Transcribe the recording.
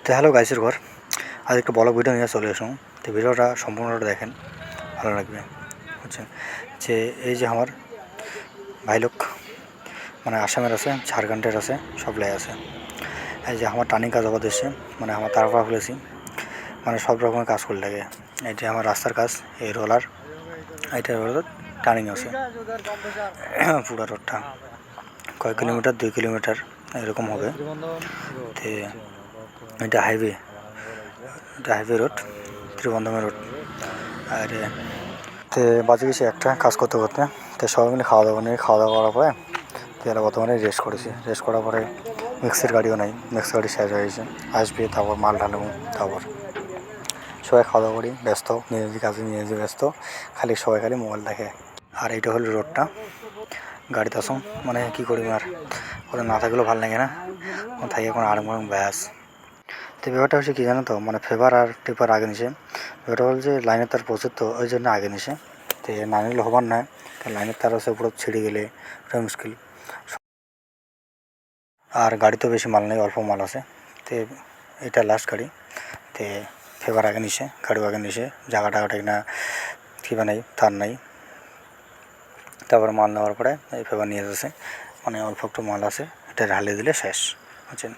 তো হ্যালো গাইসের ঘর, আজ একটা বড় ভিডিও নিয়ে চলে আসুন। তো ভিডিওটা সম্পূর্ণটা দেখেন, ভালো লাগবে। বুঝছেন যে এই যে আমার ভাই লোক মানে আসামের আছে, ঝাড়খণ্ডের আছে, সবলাই আছে। এই যে আমার টার্নিং কাজ আবাদ এসছে, মানে আমার তারপর ফেলেছি, মানে সব রকমের কাজ করে লাগে। এই যে আমার রাস্তার কাজ, এই রোলার, এইটা রোলার টার্নিং আছে পুরো রোডটা কয়েক কিলোমিটার, 2 কিলোমিটার এরকম হবে। তো এটা হাইওয়ে, এটা হাইওয়ে রোড, ত্রিবন্ধমের রোড। আর তো বাজে গেছে একটা কাজ করতে করতে। তো সবাই মিলে খাওয়া দাওয়া করার পরে তো এরা বর্তমানে রেস্ট করেছি। রেস্ট করার পরে মিক্সির গাড়িও নাই, মিক্সির গাড়ি শেষ হয়ে গেছে, আসবে তারপর মাল ঢালবো। তারপর সবাই খাওয়া দাওয়া করি, ব্যস্ত নিজের কাজে, নিজে ব্যস্ত, খালি সবাই খালি মোবাইল দেখে। আর এইটা হলো রোডটা, গাড়িতে আসুন মানে কী করি আর ওরা না থাকলেও ভালো লাগে না, থাকি এখন আরাম ব্যাস। তো ব্যাপারটা হচ্ছে কী জানো তো, মানে ফেভার আর টিপার আগে নিছে। ব্যাপারটা হল যে লাইনের তার প্রচুর, তো ওই জন্য আগে নিছে। তো না নিলে হবার নয়, লাইনের তার আছে পুরো ছিঁড়ে গেলে ওটা মুশকিল। আর গাড়ি তো বেশি মাল নেই, অল্প মাল আছে। তো এটা লাস্ট গাড়ি। তো ফেভার আগে নিছে, গাড়িও আগে নিছে, জায়গাটা না কিবা নাই, তার নাই। তারপরে মাল নেওয়ার পরে এই ফেভার নিয়ে যাচ্ছে, মানে অল্প একটু মাল আছে, এটা ঢালে দিলে শেষ। বুঝছেন।